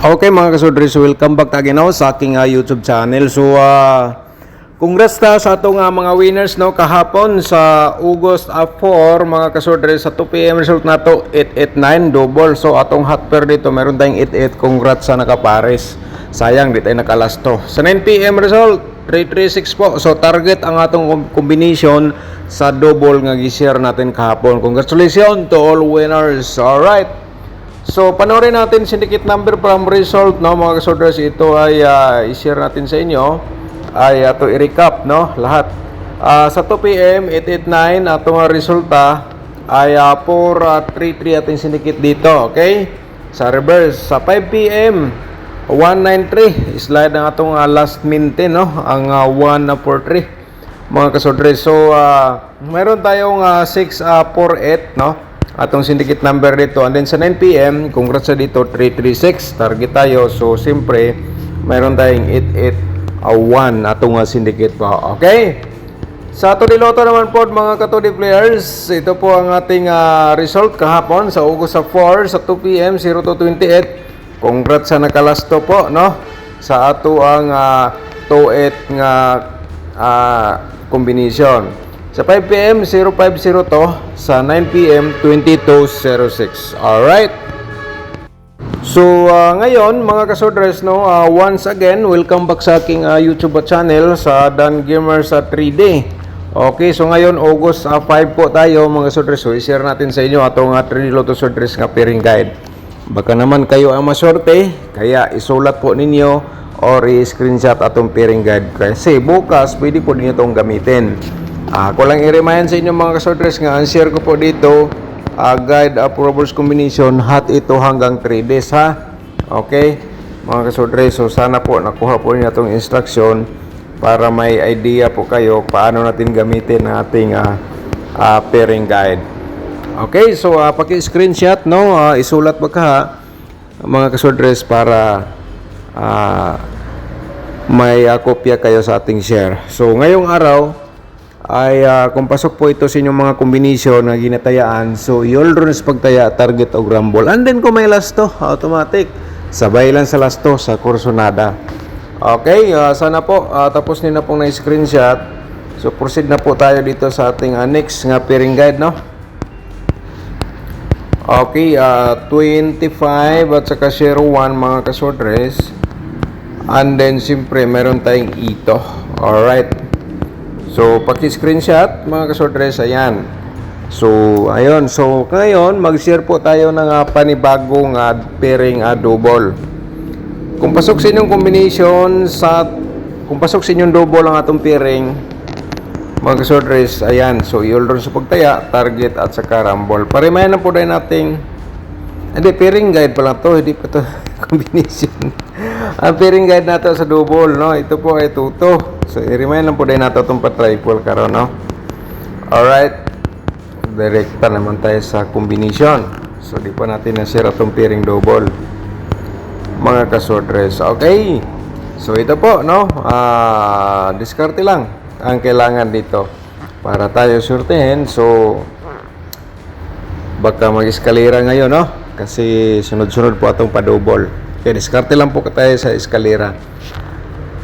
Okay mga kasodres, welcome back again now sa aking YouTube channel. So congrats ta sa atong mga winners no kahapon sa August 4 mga kasodres sa 2 PM result nato 889 double. So atong hot pair dito meron tayong 88. Congrats sa nakapares. Sayang di tayo nakalasto. Sa 9 PM result 336 po. So target ang atong combination sa double nga gi-share natin kahapon. Congratulations to all winners. All right. So, panoorin natin syndicate number from result, no, mga kasodres. Ito ay i-share natin sa inyo. Ay ito i-recap, no, lahat. Sa 2 PM, 889, atong resulta ay 433 ating syndicate dito, okay? Sa reverse, sa 5 PM, 193, slide ang atong last minute, no, ang 143, mga kasodres. So, meron tayong 648, no? Atong syndicate number dito. And then sa 9 PM, congrats sa dito 336 target tayo. So siyempre mayroon tayong 881 atong syndicate pa. Okay? Sa Todi Lotto naman po mga Katodi players, ito po ang ating result kahapon sa August 4 sa 2 PM 0228. Congrats sa nakalasto po, no? Sa ato ang 28 nga combination. Sa 5 PM 0502, sa 9 PM 2206. Alright. So ngayon mga kasodres, no, once again welcome back sa aking YouTube channel sa Dan Gamer sa 3D. Okay, so ngayon August 5 po tayo mga kasodres. So i-share natin sa inyo atong 3D Lotto Sodres nga pairing guide. Baka naman kayo ang maswerte, kaya isulat po ninyo or i-screenshot atong pairing guide kasi bukas pwede po ninyo itong gamitin. Ako lang i-remind sa inyo mga kasodres nga ang share ko po dito guide approvals combination hot ito hanggang 3 days ha. Okay mga kasodres, so sana po nakuha po niyo itong instruction para may idea po kayo paano natin gamitin ang ating pairing guide. Okay, so paki-screenshot, no, isulat ba ka mga kasodres para may kopya kayo sa ating share. So ngayong araw ay kung pasok po ito sa inyong mga combination na ginatayaan, so i-all runs pagtaya, target o rumble. And then kung may lasto, automatic sabay lang sa lasto sa kursonada. Okay, sana po tapos niyo na pong na-screenshot. So proceed na po tayo dito sa ating next nga pairing guide, no. Okay, 25 at saka 01 mga kasodres. And then siyempre meron tayong ito. Alright. So, paki-screenshot mga kasodres, ayan. So, ayun. So, ngayon, mag-share po tayo ng panibagong pairing double. Kung pasok sa inyong combination kung pasok sa inyong double ang atong pairing, mga kasodres, ayan. So, i-all sa pagtaya, target at saka rumble. Parimayan na po dahil nating, hindi, pairing guide pa lang to, hindi pa to combination. Ang pairing guide nato sa double, no? Ito po ay tuto. So, i-remind lang po din nato itong pa-triple karon, no? Alright. Direkta naman tayo sa combination. So, di pa natin na-share itong pairing double. Mga kasodres. Okay. So, ito po, no? Diskarte lang ang kailangan dito para tayo surtehin. So, baka mag-eskalera ngayon, no? Kasi sunod-sunod po itong pa-double. Okay, diskarte lang po tayo sa eskalera.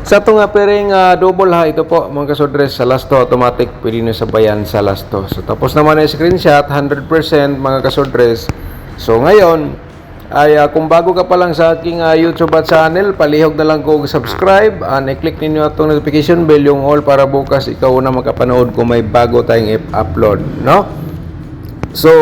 Sa itong pairing double ha, ito po mga kasodres, sa lasto automatic pwede nyo sabayan sa lasto. So tapos naman ay screenshot 100% mga kasodres. So ngayon ay kung bago ka pa lang sa aking YouTube channel, palihog na lang ko subscribe and i-click ninyo itong notification bell yung all para bukas ikaw na makapanood kung may bago tayong upload, no? So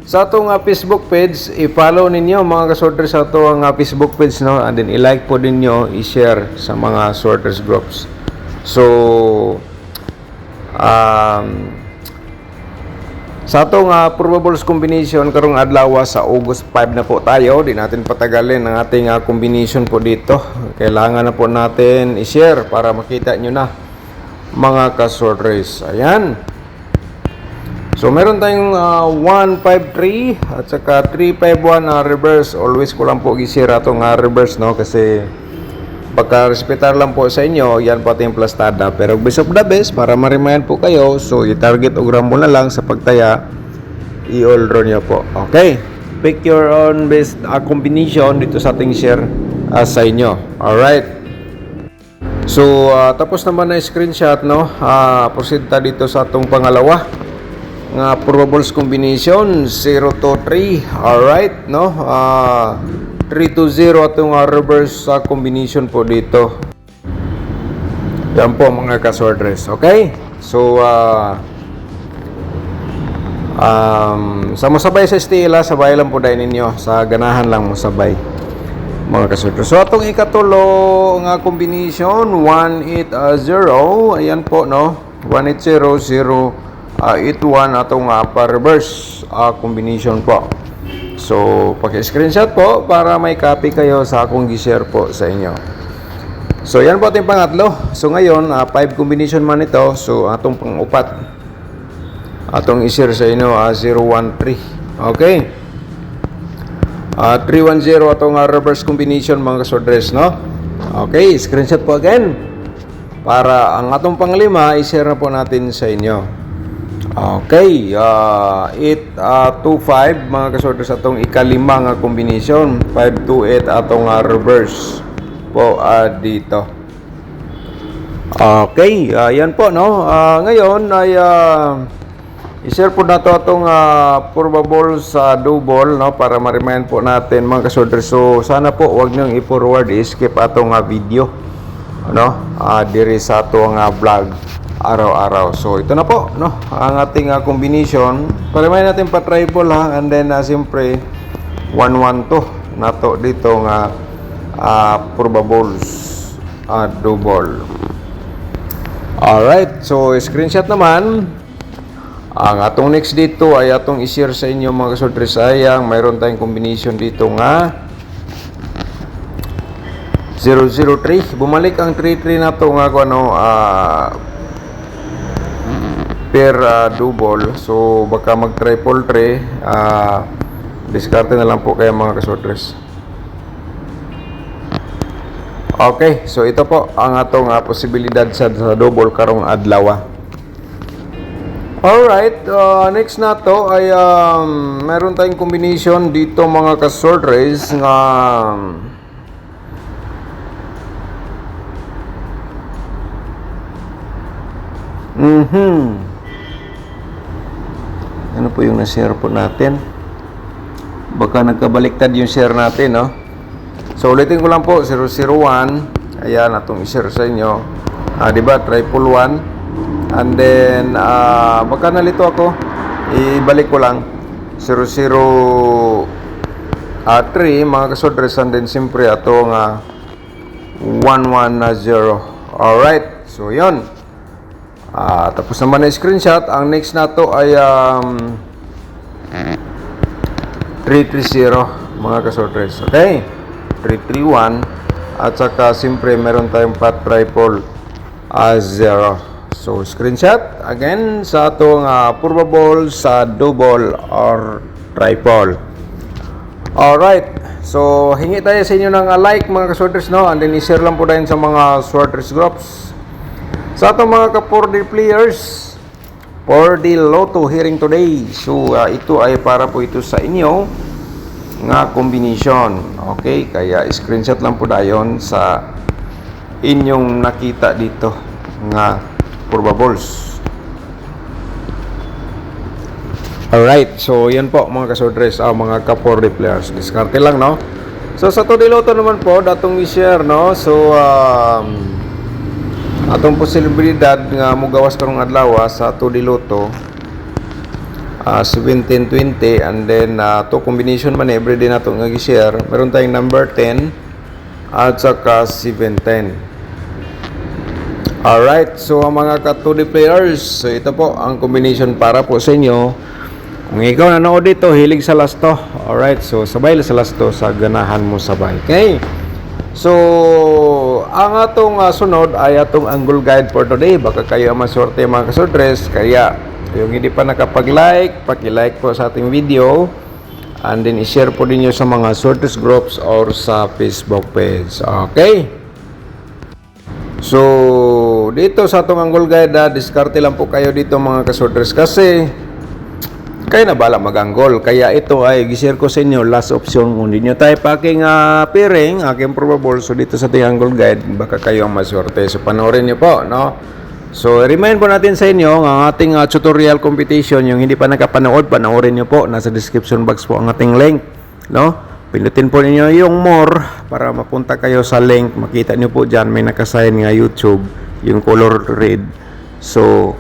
sa itong Facebook page, i-follow ninyo mga kasorders sa itong Facebook page, no? And then i-like po ninyo, i-share sa mga sorters groups. So sa itong probables combination karong adlaw sa August 5 na po tayo. Di natin patagalin ang ating combination po dito. Kailangan na po natin i-share para makita nyo na mga kasorders. Ayan. So, meron tayong 153 at saka 351 reverse. Always ko lang po i-share itong reverse, no? Kasi baka respetar lang po sa inyo, yan po ating plastada. Pero best of the best, para ma-remind po kayo. So, i-target o gramo na lang sa pagtaya. I-all draw nyo po. Okay. pick your own best combination dito sa ating share sa inyo. Alright. So, tapos naman na screenshot, no? Proceed ta dito sa atong pangalawa nga probables combination 0 to 3. Alright, no? 3 to 0 atong reverse combination po dito. Yan po mga kasworders. Okay? So, sa musabay sa estila, sabay lang po dahil ninyo. Sa ganahan lang musabay mga kasworders. So, atong ikatulo nga combination 180. Ayan po, no? 180 81 atong pa-reverse combination po. So, paki-screenshot po para may copy kayo sa akong gi-share po sa inyo. So, yan po ating pangatlo. So, ngayon, 5 combination man ito. So, atong pang-upat. Atong i-share sa inyo, 013. Okay? 310 atong reverse combination mga kasworders, no? Okay, screenshot po again. Para ang atong panglima, i-share na po natin sa inyo. Okay, 825 mga kasworders atong ikalima nga combination. 528 atong reverse po dito. Okay, yan po, no? Ngayon ay i-share po na to atong probable sa double, no? Para ma-remind po natin mga kasworders. So, sana po wag niyong i-forward, i-skip atong video, no? Diri sa atong vlog araw-araw. So, ito na po, no? Ang ating combination. Palimay natin pa-triple, ha? And then, siyempre, 112 na to dito nga probables double. Alright. So, screenshot naman. Ang atong next dito ay atong i-share sa inyo mga kasworders. Sayang, mayroon tayong combination dito nga 003. Bumalik ang 33 na to nga per double. So baka mag triple 3, diskarte na lang po kayo mga kasworders. Okay, so ito po ang atong posibilidad sa double karong adlaw. Alright, next na to ay meron tayong combination dito mga kasworders nga ano po yung na-share po natin? Baka nagkabaliktad yung share natin, no? So, ulitin ko lang po, 001. Ayan, atong i-share sa inyo. Diba? 111. And then, baka nalito ako. Ibalik ko lang. 003, mga kasworders. And then, siyempre, atong 110. Alright. So, yun. Tapos naman na screenshot. Ang next na to ay 330 mga kasworders. Okay? 331. At saka siyempre meron tayong triple 0. So screenshot again sa atong probable sa double or triple. Alright. So hingi tayo sa inyo ng like mga kasworders, no? And then i-share lang po din sa mga sworders groups. Sa atong mga ka-4D players, 4D Lotto hearing today. So, ito ay para po ito sa inyo nga combination. Okay? Kaya, screenshot lang po dayon sa inyong nakita dito nga probables. Alright. So, yan po mga kasworders, mga ka-4D players. Diskarte lang, no? So, sa 2D Lotto naman po, datong i-share, no? So, atong posibilidad nga mugawas karong adlaw sa 2D Lotto 1720, and then to combination man everyday nato nga gi-share. Meron tayong number 10 at saka 710. Alright, so ang mga ka-2D players, so ito po ang combination para po sa inyo. Kung ikaw nanood dito, hilig sa lasto. Alright, so sabay sa lasto sa ganahan mo sabay. Okay? So, ang atong sunod ay atong angle guide for today. Baka kayo maswerte mga kasworders. Kaya, yung hindi pa nakapag-like, paki-like po sa ating video. And then, i-share po ninyo sa mga sworders groups or sa Facebook page. Okay? So, dito sa atong angle guide, diskarte lang po kayo dito mga kasworders. Kasi, kayo na bala mag-angle. Kaya ito ay gishare ko sa inyo last option. Kung hindi nyo tayo aking pairing, aking probable, so dito sa ating angle guide, baka kayo ang maswerte. So panoorin nyo po, no? So remind po natin sa inyo ang ating tutorial competition. Yung hindi pa nakapanood, panoorin nyo po. Nasa description box po ang ating link, no? Pindutin po ninyo yung more para mapunta kayo sa link. Makita nyo po dyan, may nakasign nga YouTube, yung color red. So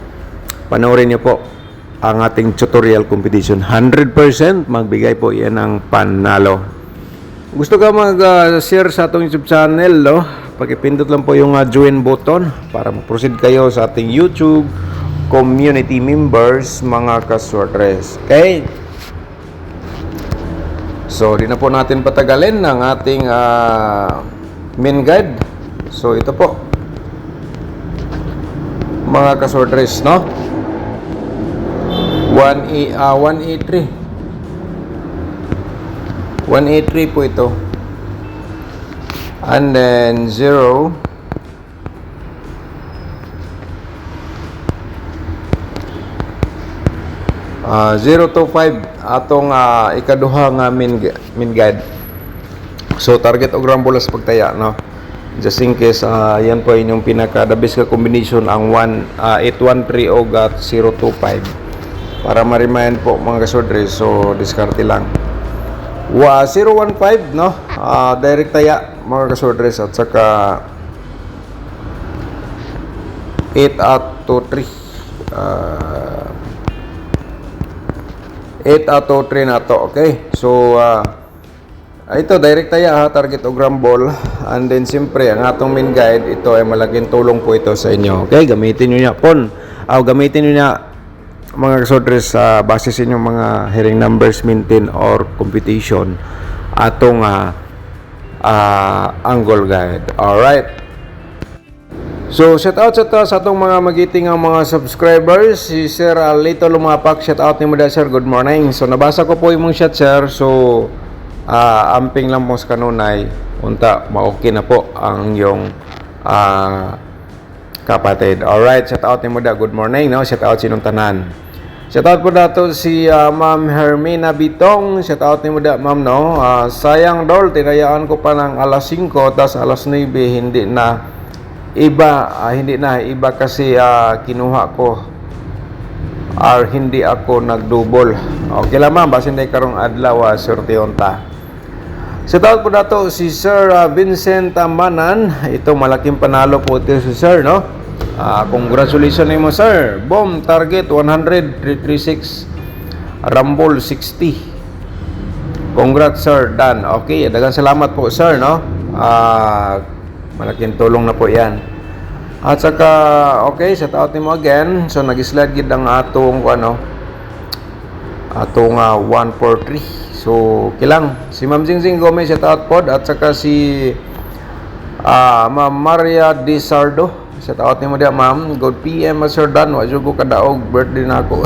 panoorin nyo po ang ating tutorial competition. 100% magbigay po yan ng panalo. Gusto ka mag-share sa atong YouTube channel, no? Pakipindot lang po yung join button para mag-proceed kayo sa ating YouTube community members, mga kaswertres. Okay? So, di na po natin patagalin ang ating main guide. So, ito po, mga kaswertres, no? 183 po ito, and then 0 to 5 atong ikaduha nga main guide. So target og rambulas pagtaya, no? Just in case yan po inyong pinaka the best ka combination ang 813 o 025 para ma-remind po mga kasodre. So diskarte lang 015, no? Direct taya mga kasodre, at saka 8 to 3 8 to 3 na to. Okay, so ito direct taya, target o rumble. And then siyempre ang atong main guide, ito ay malaking tulong po ito sa inyo. Okay, gamitin nyo niya gamitin nyo niya mga kasodres base sa inyong mga hearing numbers maintain or computation atong angle guide. Alright, so shout out sa atong mga magiting ang mga subscribers. Si Sir Lito Lumapak, shout out ni mo da sir, good morning. So nabasa ko po yung chat sir, so amping lang mo sa kanunay unta ma-okay na po ang yung kapatid. Alright, shout out ni mo da, good morning, no? Shout out sinong tanan. Shoutout po dato si Ma'am Hermina Bitong. Shoutout ni mo da, ma'am, no? Sayang dol, tinayaan ko pa ng alas 5 tas alas 9 hindi na iba kasi kinuha ko or hindi ako nagdouble. Okay lang ma'am, basta hindi karong adlaw swerte unta. Shoutout po dato si Sir Vincent Manan. Ito malaking panalo po ito si Sir, no? Congratulations mo sir. Boom, target 100, 336, rumble 60. Congrats sir, done. Okay, daghang salamat po sir, no? Malaking tulong na po yan. At saka okay, shout out nimo again. So nag-slide gid ang atong atong 143. So kilang si Ma'am Jingjing Gomez, shout out pod, at saka si Ma'am Maria Di Sardo. Shout out ni mo dia ma'am. Good PM Sir Dan. Wa jud ko kadaog, birthday na ako.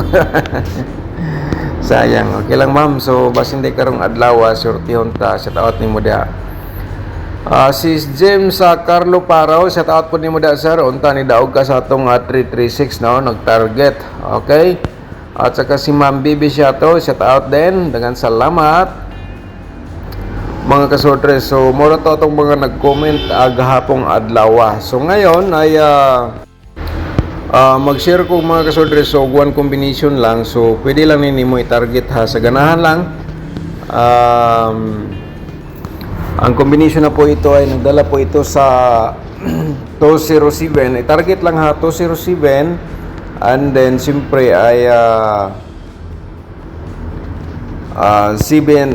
Sayang. Okay lang ma'am. So basin day karong adlaw sortihon ta. Shout out ni mo dia. Si James Carlo Parao, shout out po ni mo dia sir. Unta ni daog ka sa atong 336 no, nag-target. Okay? At saka si Ma'am Bibi Shato, shout out din. Dengan salamat mga kasortres. So mura to itong mga nag-comment gahapong adlaw. So ngayon ay mag-share ko mga kasortres. So one combination lang, so pwede lang nini mo i-target ha, sa ganahan lang. Ang combination na po ito ay nagdala po ito sa 207. I-target lang ha, 207. And then siyempre ay 7-0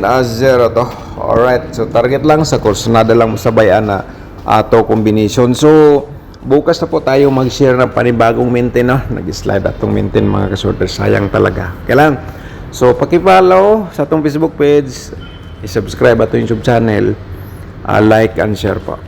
to. Alright, so target lang sa kursunada lang sabayan na ato combination. So bukas na po tayo mag-share ng panibagong maintain, no? Nag-slide atong maintain mga kasorter, sayang talaga. Kailan? So paki-follow sa atong Facebook page, i-subscribe atong YouTube channel, like and share po.